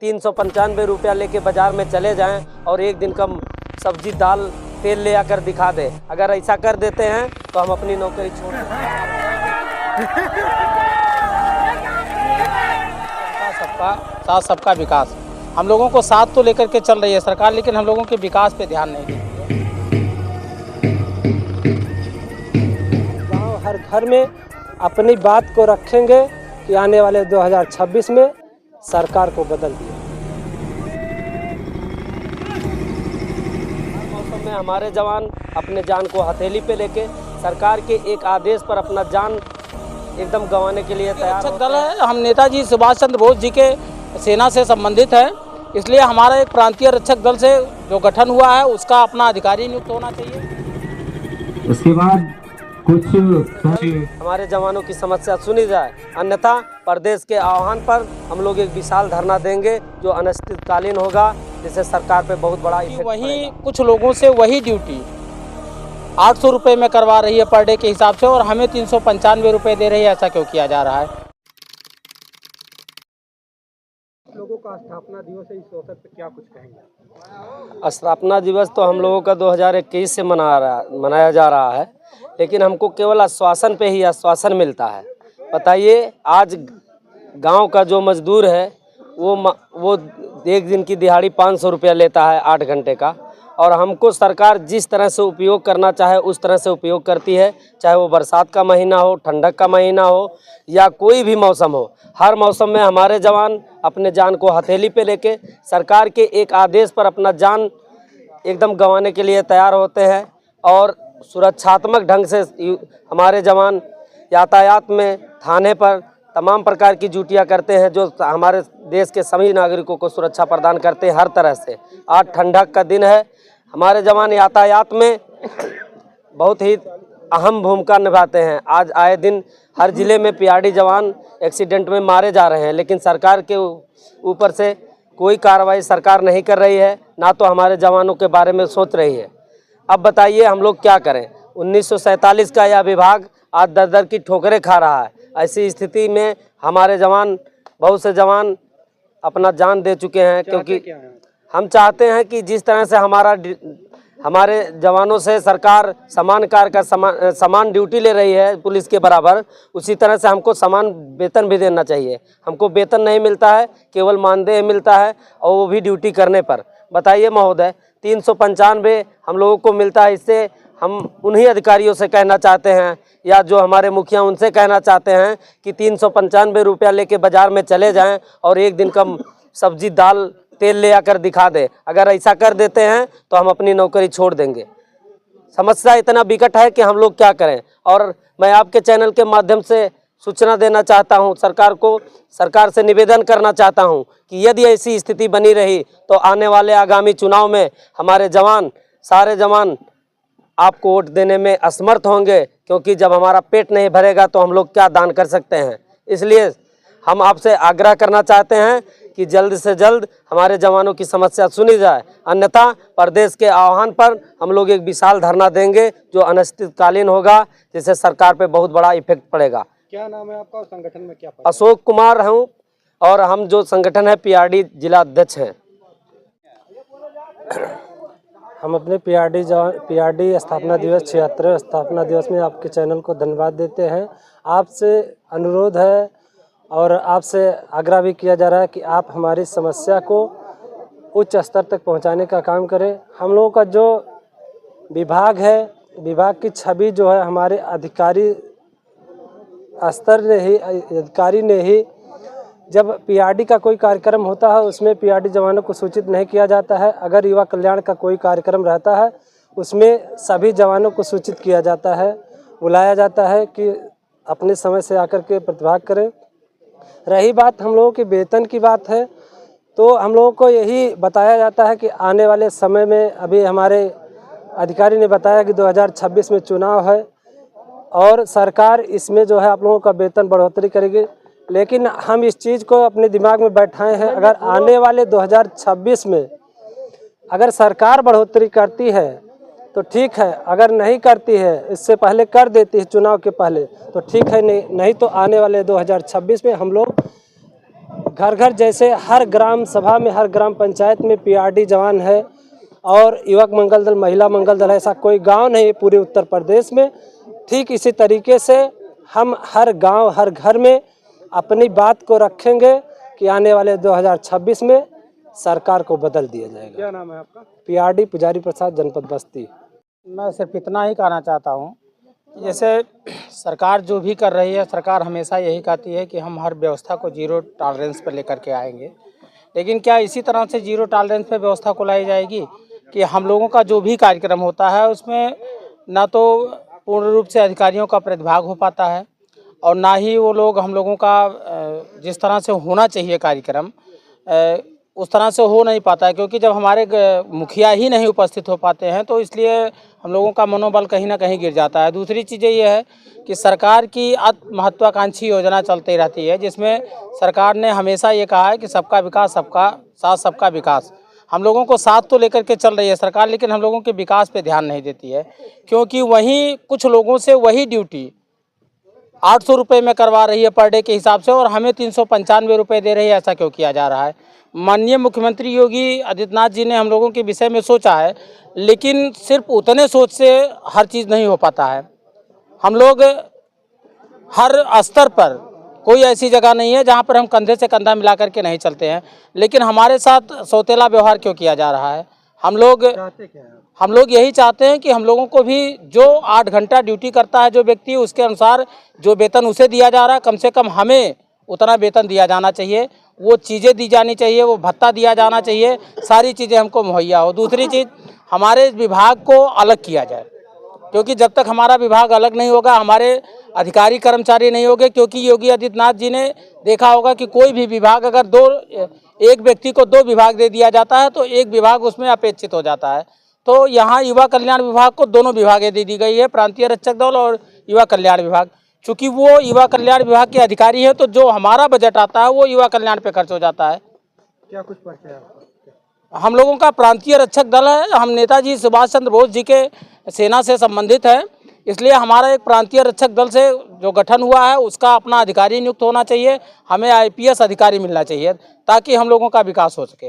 ₹395 लेके बाजार में चले जाएं और एक दिन का सब्जी दाल तेल ले आकर दिखा दें। अगर ऐसा कर देते हैं तो हम अपनी नौकरी छोड़ देंगे। साथ सबका विकास, हम लोगों को साथ तो लेकर के चल रही है सरकार, लेकिन हम लोगों के विकास पे ध्यान नहीं देती है। गाँव हर घर में अपनी बात को रखेंगे कि आने वाले 2026 में सरकार को बदल दिया। हर मौसम में हमारे जवान अपने जान को हथेली पे लेके सरकार के एक आदेश पर अपना जान एकदम गंवाने के लिए तैयार रक्षक दल है। हम नेताजी सुभाष चंद्र बोस जी के सेना से संबंधित है, इसलिए हमारा एक प्रांतीय रक्षक दल से जो गठन हुआ है उसका अपना अधिकारी नियुक्त होना चाहिए। उसके बाद कुछ हमारे जवानों की समस्या सुनी जाए, अन्यथा प्रदेश के आह्वान पर हम लोग एक विशाल धरना देंगे जो अनिश्चितकालीन होगा, जिससे सरकार पे बहुत बड़ा इफेक्ट वही पड़ेगा। कुछ लोगों से वही ड्यूटी 800 रुपये में करवा रही है पर डे के हिसाब से, और हमें 395 रुपये दे रही है। ऐसा क्यों किया जा रहा है? लोगों का स्थापना दिवस है, इस अवसर पर क्या कुछ कहेंगे? स्थापना दिवस तो हम लोगों का 2021 से मनाया जा रहा है, लेकिन हमको केवल आश्वासन पे ही आश्वासन मिलता है। बताइए, आज गांव का जो मजदूर है वो एक दिन की दिहाड़ी 500 रुपया लेता है 8 घंटे का, और हमको सरकार जिस तरह से उपयोग करना चाहे उस तरह से उपयोग करती है, चाहे वो बरसात का महीना हो, ठंडक का महीना हो या कोई भी मौसम हो। हर मौसम में हमारे जवान अपने जान को हथेली पे लेके सरकार के एक आदेश पर अपना जान एकदम गंवाने के लिए तैयार होते हैं, और सुरक्षात्मक ढंग से हमारे जवान यातायात में, थाने पर तमाम प्रकार की ड्यूटियाँ करते हैं, जो हमारे देश के सभी नागरिकों को सुरक्षा प्रदान करते हैं हर तरह से। आज ठंडक का दिन है, हमारे जवान यातायात में बहुत ही अहम भूमिका निभाते हैं। आज आए दिन हर जिले में पीआरडी जवान एक्सीडेंट में मारे जा रहे हैं, लेकिन सरकार के ऊपर से कोई कार्रवाई सरकार नहीं कर रही है, ना तो हमारे जवानों के बारे में सोच रही है। अब बताइए हम लोग क्या करें? 1947 का यह विभाग आज दर दर की ठोकरें खा रहा है। ऐसी स्थिति में हमारे जवान, बहुत से जवान अपना जान दे चुके हैं, क्योंकि हम चाहते हैं कि जिस तरह से हमारे जवानों से सरकार समान कार्य का समान ड्यूटी ले रही है पुलिस के बराबर, उसी तरह से हमको समान वेतन भी देना चाहिए। हमको वेतन नहीं मिलता है, केवल मानदेय मिलता है, और वो भी ड्यूटी करने पर। बताइए महोदय, 395 हम लोगों को मिलता है। इससे हम उन्हीं अधिकारियों से कहना चाहते हैं, या जो हमारे मुखिया उनसे कहना चाहते हैं कि 395 रुपया लेके बाजार में चले जाएं और एक दिन का सब्जी दाल तेल ले आकर दिखा दें। अगर ऐसा कर देते हैं तो हम अपनी नौकरी छोड़ देंगे। समस्या इतना विकट है कि हम लोग क्या करें। और मैं आपके चैनल के माध्यम से सूचना देना चाहता हूं सरकार को, सरकार से निवेदन करना चाहता हूं कि यदि ऐसी स्थिति बनी रही तो आने वाले आगामी चुनाव में हमारे जवान, सारे जवान आपको वोट देने में असमर्थ होंगे, क्योंकि जब हमारा पेट नहीं भरेगा तो हम लोग क्या दान कर सकते हैं। इसलिए हम आपसे आग्रह करना चाहते हैं कि जल्द से जल्द हमारे जवानों की समस्या सुनी जाए, अन्यथा प्रदेश के आह्वान पर हम लोग एक विशाल धरना देंगे जो अनिश्चितकालीन होगा, जिससे सरकार पे बहुत बड़ा इफेक्ट पड़ेगा। क्या नाम है आपका और संगठन में क्या? अशोक कुमार हूँ, और हम जो संगठन है पीआरडी जिला अध्यक्ष हैं। हम अपने पीआरडी स्थापना दिवस 76 स्थापना दिवस में आपके चैनल को धन्यवाद देते हैं। आपसे अनुरोध है और आपसे आग्रह भी किया जा रहा है कि आप हमारी समस्या को उच्च स्तर तक पहुंचाने का काम करें। हम लोगों का जो विभाग है, विभाग की छवि जो है हमारे अधिकारी स्तर ने ही, अधिकारी ने ही, जब पीआरडी का कोई कार्यक्रम होता है उसमें पीआरडी जवानों को सूचित नहीं किया जाता है। अगर युवा कल्याण का कोई कार्यक्रम रहता है उसमें सभी जवानों को सूचित किया जाता है, बुलाया जाता है कि अपने समय से आकर के प्रतिभाग करें। रही बात हम लोगों के वेतन की बात है, तो हम लोगों को यही बताया जाता है कि आने वाले समय में, अभी हमारे अधिकारी ने बताया कि 2026 में चुनाव है और सरकार इसमें जो है आप लोगों का वेतन बढ़ोतरी करेगी। लेकिन हम इस चीज़ को अपने दिमाग में बैठाए हैं, अगर आने वाले 2026 में अगर सरकार बढ़ोतरी करती है तो ठीक है, अगर नहीं करती है, इससे पहले कर देती है चुनाव के पहले तो ठीक है, नहीं तो आने वाले 2026 में हम लोग घर घर जैसे हर ग्राम सभा में, हर ग्राम पंचायत में पीआरडी जवान है और युवक मंगल दल, महिला मंगल दल है। ऐसा कोई गांव नहीं पूरे उत्तर प्रदेश में। ठीक इसी तरीके से हम हर गांव, हर घर में अपनी बात को रखेंगे कि आने वाले 2026 में सरकार को बदल दिया जाएगा। क्या नाम है आपका? पीआरडी पुजारी प्रसाद, जनपद बस्ती। मैं सिर्फ इतना ही कहना चाहता हूँ, जैसे सरकार जो भी कर रही है, सरकार हमेशा यही कहती है कि हम हर व्यवस्था को जीरो टॉलरेंस पर लेकर के आएंगे, लेकिन क्या इसी तरह से जीरो टॉलरेंस पे व्यवस्था को लाई जाएगी कि हम लोगों का जो भी कार्यक्रम होता है उसमें ना तो पूर्ण रूप से अधिकारियों का प्रतिभाग हो पाता है और ना ही वो लोग हम लोगों का जिस तरह से होना चाहिए कार्यक्रम उस तरह से हो नहीं पाता है, क्योंकि जब हमारे मुखिया ही नहीं उपस्थित हो पाते हैं तो इसलिए हम लोगों का मनोबल कहीं ना कहीं गिर जाता है। दूसरी चीज़ें ये है कि सरकार की अति महत्वाकांक्षी योजना चलती रहती है, जिसमें सरकार ने हमेशा ये कहा है कि सबका विकास, सबका साथ, सबका विकास। हम लोगों को साथ तो लेकर के चल रही है सरकार, लेकिन हम लोगों के विकास पे ध्यान नहीं देती है, क्योंकि वहीं कुछ लोगों से वही ड्यूटी 800 रुपये में करवा रही है पर डे के हिसाब से और हमें 395 रुपये दे रही है। ऐसा क्यों किया जा रहा है? माननीय मुख्यमंत्री योगी आदित्यनाथ जी ने हम लोगों के विषय में सोचा है, लेकिन सिर्फ उतने सोच से हर चीज़ नहीं हो पाता है। हम लोग हर स्तर पर, कोई ऐसी जगह नहीं है जहां पर हम कंधे से कंधा मिला करके नहीं चलते हैं, लेकिन हमारे साथ सौतेला व्यवहार क्यों किया जा रहा है? हम लोग यही चाहते हैं कि हम लोगों को भी जो 8 घंटा ड्यूटी करता है जो व्यक्ति, उसके अनुसार जो वेतन उसे दिया जा रहा है, कम से कम हमें उतना वेतन दिया जाना चाहिए, वो चीज़ें दी जानी चाहिए, वो भत्ता दिया जाना चाहिए, सारी चीज़ें हमको मुहैया हो। दूसरी चीज़, हमारे विभाग को अलग किया जाए, क्योंकि जब तक हमारा विभाग अलग नहीं होगा, हमारे अधिकारी कर्मचारी नहीं होंगे, क्योंकि योगी आदित्यनाथ जी ने देखा होगा कि कोई भी विभाग अगर एक व्यक्ति को 2 विभाग दे दिया जाता है तो एक विभाग उसमें अपेक्षित हो जाता है। तो यहाँ युवा कल्याण विभाग को दोनों विभागें दे दी गई है, प्रांतीय रक्षक दल और युवा कल्याण विभाग। चूँकि वो युवा कल्याण विभाग के अधिकारी है तो जो हमारा बजट आता है वो युवा कल्याण पे खर्च हो जाता है। क्या कुछ परिचय है आपका? हम लोगों का प्रांतीय रक्षक दल है, हम नेताजी सुभाष चंद्र बोस जी के सेना से संबंधित है, इसलिए हमारा एक प्रांतीय रक्षक दल से जो गठन हुआ है उसका अपना अधिकारी नियुक्त होना चाहिए, हमें IPS अधिकारी मिलना चाहिए ताकि हम लोगों का विकास हो सके।